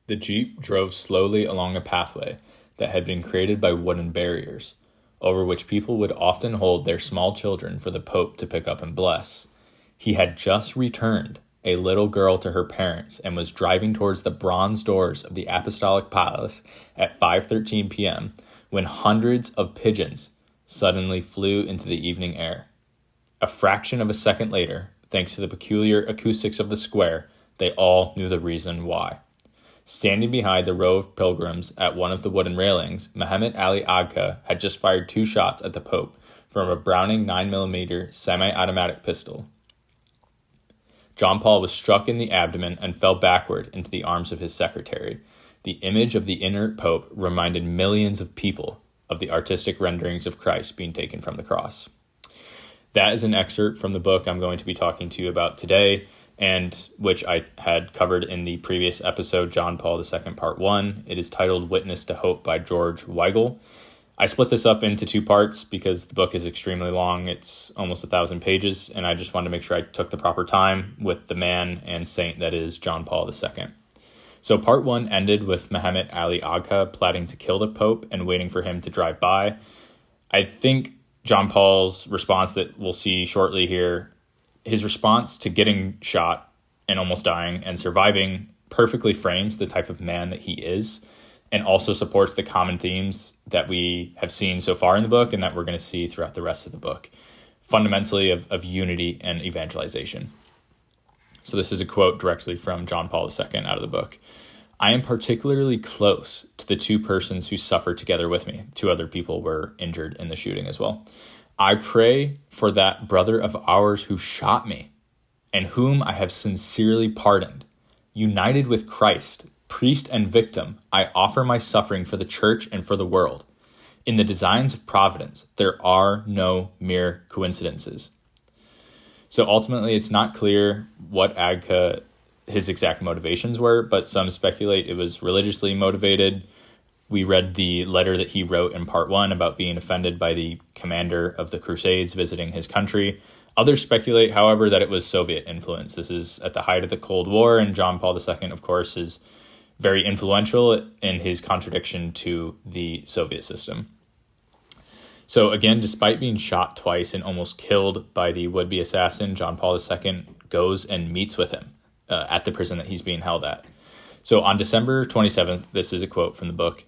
The jeep drove slowly along a pathway that had been created by wooden barriers, over which people would often hold their small children for the Pope to pick up and bless. He had just returned a little girl to her parents and was driving towards the bronze doors of the Apostolic Palace at 5:13 p.m. when hundreds of pigeons suddenly flew into the evening air. A fraction of a second later, thanks to the peculiar acoustics of the square, they all knew the reason why. Standing behind the row of pilgrims at one of the wooden railings, Muhammad Ali Agca had just fired 2 shots at the Pope from a Browning 9mm semi-automatic pistol. John Paul was struck in the abdomen and fell backward into the arms of his secretary. The image of the inert Pope reminded millions of people of the artistic renderings of Christ being taken from the cross. That is an excerpt from the book I'm going to be talking to you about today, and which I had covered in the previous episode, John Paul II, Part 1. It is titled Witness to Hope by George Weigel. I split this up into 2 parts because the book is extremely long. It's almost 1,000 pages, and I just wanted to make sure I took the proper time with the man and saint that is John Paul II. So Part 1 ended with Muhammad Ali Agca plotting to kill the Pope and waiting for him to drive by. I think John Paul's response that we'll see shortly here, his response to getting shot and almost dying and surviving perfectly frames the type of man that he is, and also supports the common themes that we have seen so far in the book and that we're going to see throughout the rest of the book, fundamentally of unity and evangelization. So this is a quote directly from John Paul II out of the book. "I am particularly close to the 2 persons who suffered together with me." 2 other people were injured in the shooting as well. "I pray for that brother of ours who shot me and whom I have sincerely pardoned. United with Christ, priest and victim, I offer my suffering for the church and for the world. In the designs of providence, there are no mere coincidences." So ultimately, it's not clear what Agca, his exact motivations were, but some speculate it was religiously motivated. We read the letter that he wrote in Part 1 about being offended by the commander of the Crusades visiting his country. Others speculate, however, that it was Soviet influence. This is at the height of the Cold War, and John Paul II, of course, is very influential in his contradiction to the Soviet system. So again, despite being shot twice and almost killed by the would-be assassin, John Paul II goes and meets with him at the prison that he's being held at. So on December 27th, this is a quote from the book,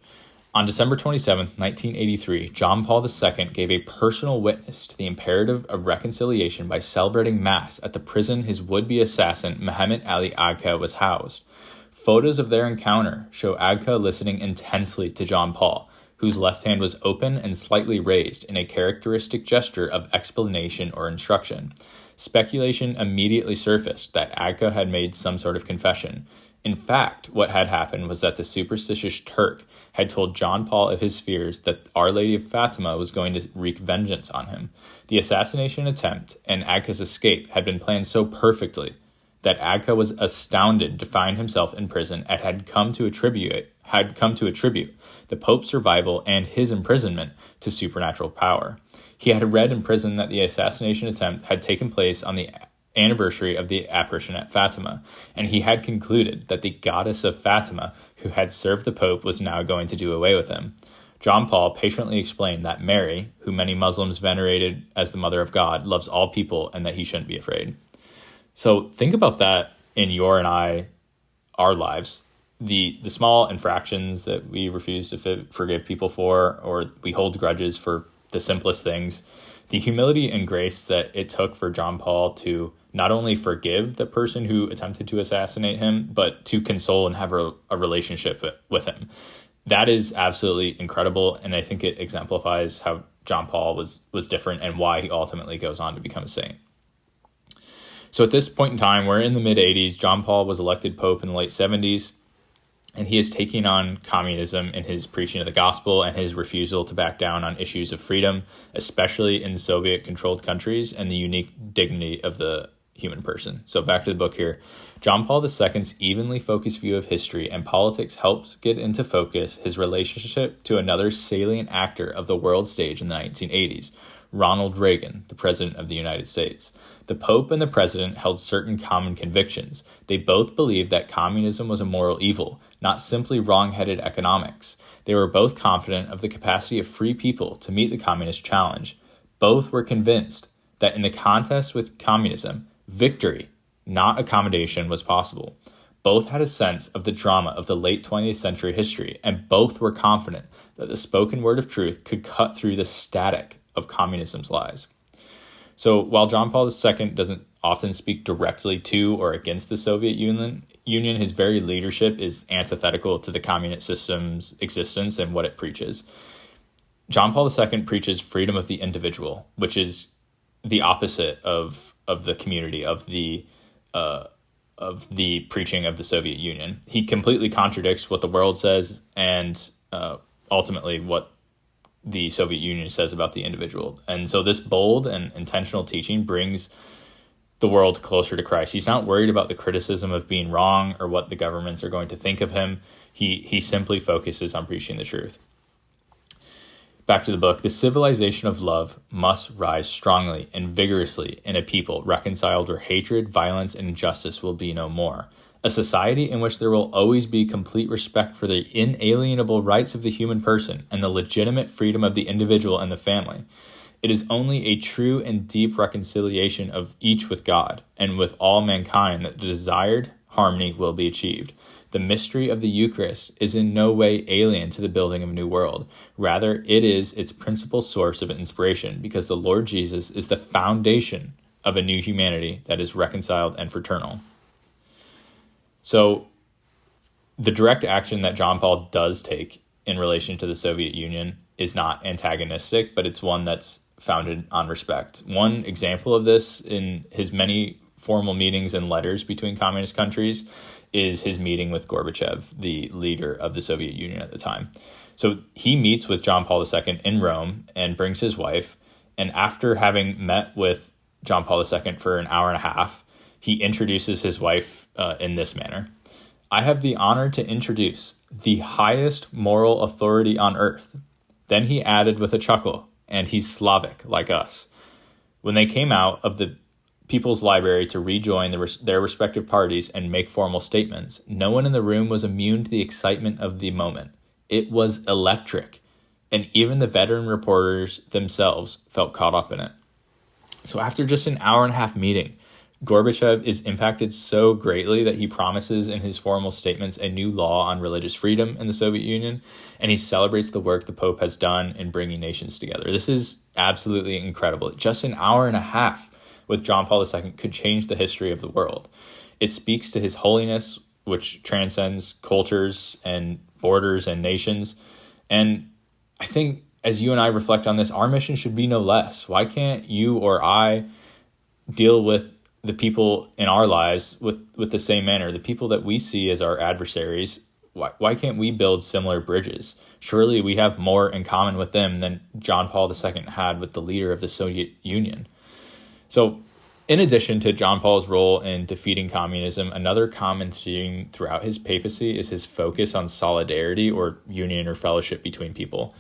"On December 27th, 1983, John Paul II gave a personal witness to the imperative of reconciliation by celebrating Mass at the prison his would-be assassin, Muhammad Ali Agca, was housed. Photos of their encounter show Agca listening intensely to John Paul, whose left hand was open and slightly raised in a characteristic gesture of explanation or instruction. Speculation immediately surfaced that Agca had made some sort of confession. In fact, what had happened was that the superstitious Turk had told John Paul of his fears that Our Lady of Fatima was going to wreak vengeance on him. The assassination attempt and Agca's escape had been planned so perfectly that Agca was astounded to find himself in prison and had come to attribute the Pope's survival and his imprisonment to supernatural power. He had read in prison that the assassination attempt had taken place on the anniversary of the apparition at Fatima, and he had concluded that the goddess of Fatima, who had served the Pope, was now going to do away with him. John Paul patiently explained that Mary, who many Muslims venerated as the Mother of God, loves all people and that he shouldn't be afraid." So think about that in your and our lives. The small infractions that we refuse to forgive people for, or we hold grudges for the simplest things, the humility and grace that it took for John Paul to not only forgive the person who attempted to assassinate him, but to console and have a relationship with him. That is absolutely incredible, and I think it exemplifies how John Paul was different and why he ultimately goes on to become a saint. So at this point in time, we're in the mid-'80s. John Paul was elected Pope in the late 70s. And he is taking on communism in his preaching of the gospel and his refusal to back down on issues of freedom, especially in Soviet-controlled countries, and the unique dignity of the human person. So back to the book here. John Paul II's evenly focused view of history and politics helps get into focus his relationship to another salient actor of the world stage in the 1980s, Ronald Reagan, the President of the United States. The Pope and the President held certain common convictions. They both believed that communism was a moral evil, not simply wrong-headed economics. They were both confident of the capacity of free people to meet the communist challenge. Both were convinced that in the contest with communism, victory, not accommodation, was possible. Both had a sense of the drama of the late 20th century history, and both were confident that the spoken word of truth could cut through the static of communism's lies. So while John Paul II doesn't often speak directly to or against the Soviet Union, his very leadership is antithetical to the communist system's existence and what it preaches. John Paul II preaches freedom of the individual, which is the opposite of the community, of the preaching of the Soviet Union. He completely contradicts what the world says and ultimately what the Soviet Union says about the individual. And so this bold and intentional teaching brings the world closer to Christ. He's not worried about the criticism of being wrong or what the governments are going to think of him. He simply focuses on preaching the truth. Back to the book. The civilization of love must rise strongly and vigorously in a people reconciled where hatred, violence, and injustice will be no more. A society in which there will always be complete respect for the inalienable rights of the human person and the legitimate freedom of the individual and the family. It is only a true and deep reconciliation of each with God and with all mankind that the desired harmony will be achieved. The mystery of the Eucharist is in no way alien to the building of a new world. Rather, it is its principal source of inspiration because the Lord Jesus is the foundation of a new humanity that is reconciled and fraternal. So, the direct action that John Paul does take in relation to the Soviet Union is not antagonistic, but it's one that's founded on respect. One example of this in his many formal meetings and letters between communist countries is his meeting with Gorbachev, the leader of the Soviet Union at the time. So he meets with John Paul II in Rome and brings his wife. And after having met with John Paul II for an hour and a half, he introduces his wife in this manner. I have the honor to introduce the highest moral authority on earth. Then he added with a chuckle, and he's Slavic like us. When they came out of the People's Library to rejoin their respective parties and make formal statements, no one in the room was immune to the excitement of the moment. It was electric, and even the veteran reporters themselves felt caught up in it. So after just an hour and a half meeting, Gorbachev is impacted so greatly that he promises in his formal statements a new law on religious freedom in the Soviet Union, and he celebrates the work the Pope has done in bringing nations together. This is absolutely incredible. Just an hour and a half with John Paul II could change the history of the world. It speaks to his holiness, which transcends cultures and borders and nations. And I think as you and I reflect on this, our mission should be no less. Why can't you or I deal with the people in our lives with the same manner? The people that we see as our adversaries, why can't we build similar bridges? Surely we have more in common with them than John Paul II had with the leader of the Soviet Union. So in addition to John Paul's role in defeating communism, another common theme throughout his papacy is his focus on solidarity or union or fellowship between people.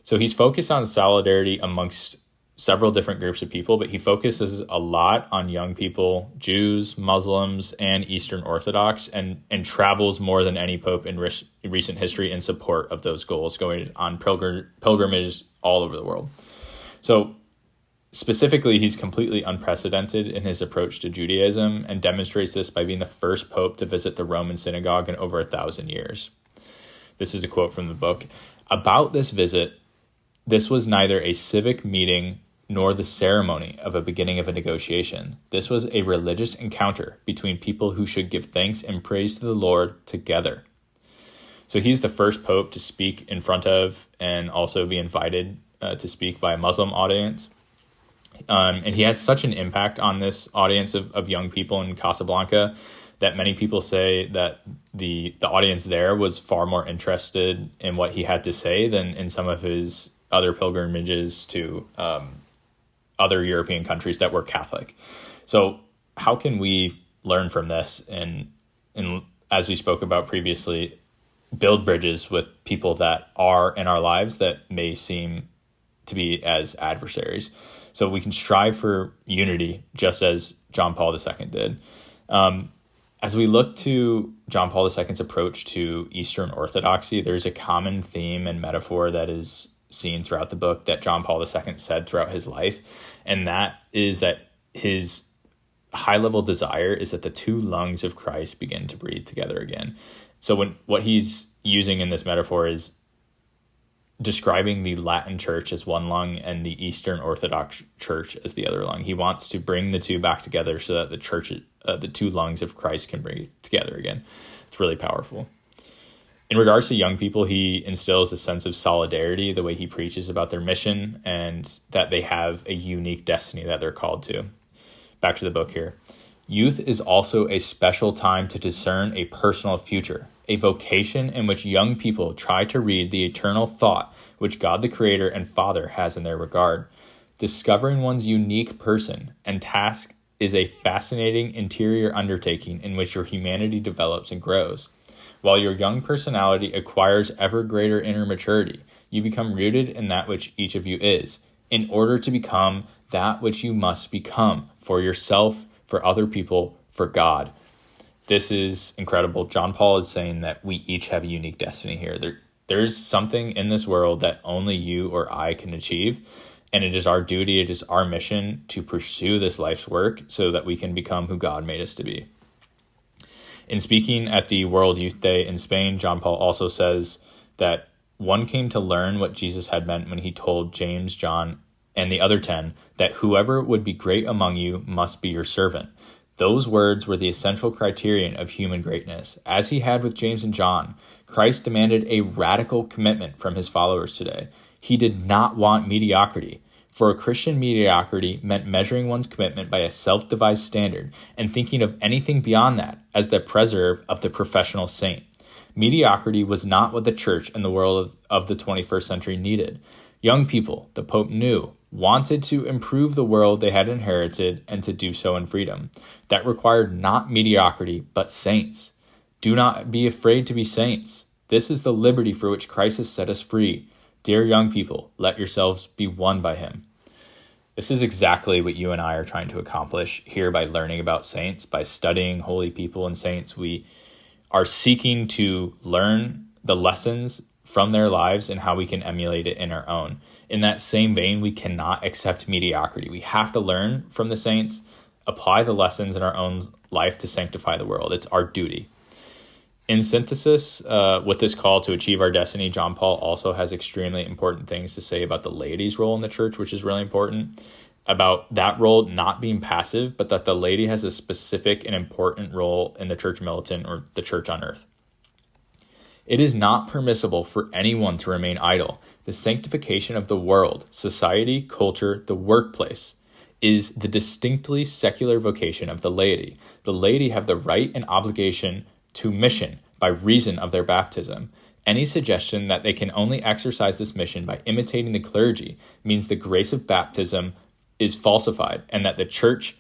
So he's focused on solidarity amongst several different groups of people, but he focuses a lot on young people, Jews, Muslims, and Eastern Orthodox, and travels more than any pope in recent history in support of those goals, going on pilgrimages all over the world. So specifically, he's completely unprecedented in his approach to Judaism and demonstrates this by being the first pope to visit the Roman synagogue in over 1,000 years. This is a quote from the book. About this visit, this was neither a civic meeting nor the ceremony of a beginning of a negotiation. This was a religious encounter between people who should give thanks and praise to the Lord together. So he's the first pope to speak in front of and also be invited to speak by a Muslim audience. And he has such an impact on this audience of young people in Casablanca that many people say that the audience there was far more interested in what he had to say than in some of his other pilgrimages to other European countries that were Catholic. So how can we learn from this and as we spoke about previously, build bridges with people that are in our lives that may seem to be as adversaries. So we can strive for unity, just as John Paul II did. As we look to John Paul II's approach to Eastern Orthodoxy, there's a common theme and metaphor that is seen throughout the book that John Paul II said throughout his life, and that is that his high-level desire is that the two lungs of Christ begin to breathe together again. So what he's using in this metaphor is describing the Latin church as one lung and the Eastern Orthodox church as the other lung. He wants to bring the two back together so that the two lungs of Christ can breathe together again. It's really powerful. In regards to young people, he instills a sense of solidarity, the way he preaches about their mission and that they have a unique destiny that they're called to. Back to the book here. Youth is also a special time to discern a personal future, a vocation in which young people try to read the eternal thought which God the Creator and Father has in their regard. Discovering one's unique person and task is a fascinating interior undertaking in which your humanity develops and grows. While your young personality acquires ever greater inner maturity, you become rooted in that which each of you is, in order to become that which you must become for yourself, for other people, for God. This is incredible. John Paul is saying that we each have a unique destiny here. There's something in this world that only you or I can achieve, and it is our duty, it is our mission to pursue this life's work so that we can become who God made us to be. In speaking at the World Youth Day in Spain, John Paul also says that one came to learn what Jesus had meant when he told James, John, and the other 10 that whoever would be great among you must be your servant. Those words were the essential criterion of human greatness. As he had with James and John, Christ demanded a radical commitment from his followers today. He did not want mediocrity. For a Christian, mediocrity meant measuring one's commitment by a self-devised standard and thinking of anything beyond that as the preserve of the professional saint. Mediocrity was not what the church and the world of the 21st century needed. Young people, the Pope knew, wanted to improve the world they had inherited and to do so in freedom. That required not mediocrity, but saints. Do not be afraid to be saints. This is the liberty for which Christ has set us free. Dear young people, let yourselves be won by him. This is exactly what you and I are trying to accomplish here by learning about saints, by studying holy people and saints. We are seeking to learn the lessons from their lives and how we can emulate it in our own. In that same vein, we cannot accept mediocrity. We have to learn from the saints, apply the lessons in our own life to sanctify the world. It's our duty. In synthesis, with this call to achieve our destiny, John Paul also has extremely important things to say about the laity's role in the church, which is really important, about that role not being passive, but that the laity has a specific and important role in the church militant or the church on earth. It is not permissible for anyone to remain idle. The sanctification of the world, society, culture, the workplace is the distinctly secular vocation of the laity. The laity have the right and obligation to mission by reason of their baptism. Any suggestion that they can only exercise this mission by imitating the clergy means the grace of baptism is falsified and that the church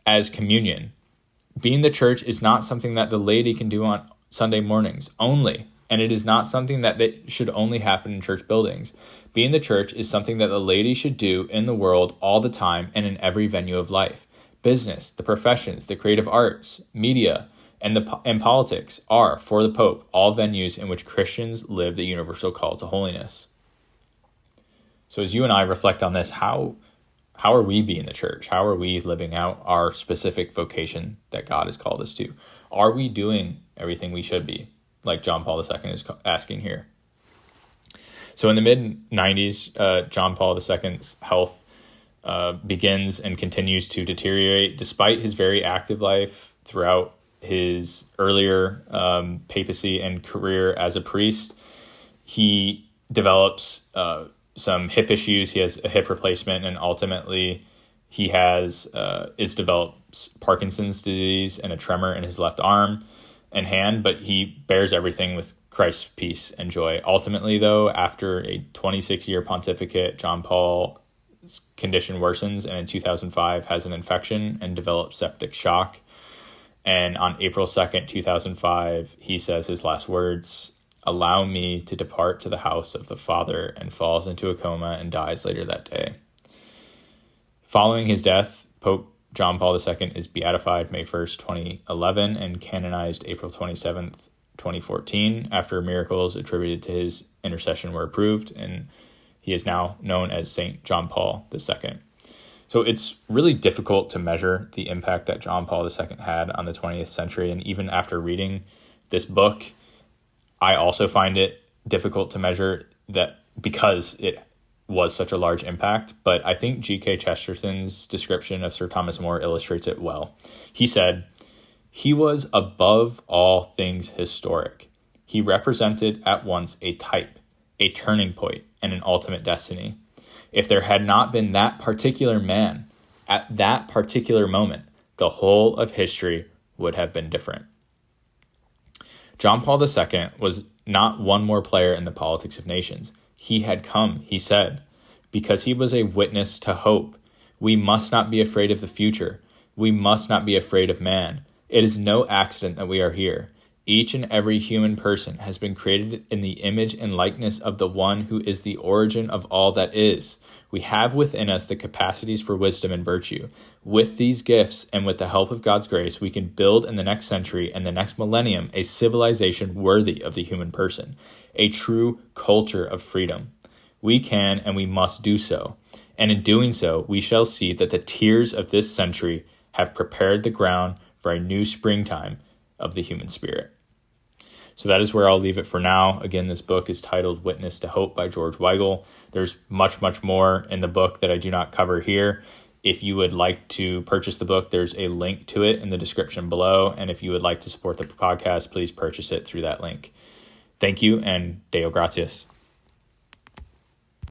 as communion, being the church, is not something that the laity can do on Sunday mornings only, and it is not something that should only happen in church buildings. Being the church is something that the laity should do in the world all the time and in every venue of life. Business, the professions, the creative arts, media, and politics are, for the Pope, all venues in which Christians live the universal call to holiness. So as you and I reflect on this, how are we being the church? How are we living out our specific vocation that God has called us to? Are we doing everything we should be, like John Paul II is asking here? So in the mid-90s, John Paul II's health begins and continues to deteriorate despite his very active life throughout his earlier papacy and career as a priest. He develops some hip issues. He has a hip replacement, and ultimately he develops Parkinson's disease and a tremor in his left arm and hand, but he bears everything with Christ's peace and joy. Ultimately, though, after a 26-year pontificate, John Paul's condition worsens, and in 2005 has an infection and develops septic shock. And on April 2nd, 2005, he says his last words, Allow me to depart to the house of the Father," and falls into a coma and dies later that day. Following his death, Pope John Paul II is beatified May 1st, 2011, and canonized April 27th, 2014, after miracles attributed to his intercession were approved, and he is now known as St. John Paul II. So it's really difficult to measure the impact that John Paul II had on the 20th century, and even after reading this book, I also find it difficult to measure that because it was such a large impact. But I think G.K. Chesterton's description of Sir Thomas More illustrates it well. He said, "He was above all things historic. He represented at once a type, a turning point, and an ultimate destiny. If there had not been that particular man at that particular moment, the whole of history would have been different." John Paul II was not one more player in the politics of nations. He had come, he said, because he was a witness to hope. We must not be afraid of the future. We must not be afraid of man. It is no accident that we are here. Each and every human person has been created in the image and likeness of the one who is the origin of all that is. We have within us the capacities for wisdom and virtue. With these gifts and with the help of God's grace, we can build in the next century and the next millennium a civilization worthy of the human person, a true culture of freedom. We can and we must do so. And in doing so, we shall see that the tears of this century have prepared the ground for a new springtime of the human spirit. So that is where I'll leave it for now. Again, this book is titled Witness to Hope by George Weigel. There's much, much more in the book that I do not cover here. If you would like to purchase the book, there's a link to it in the description below. And if you would like to support the podcast, please purchase it through that link. Thank you, and Deo gratias.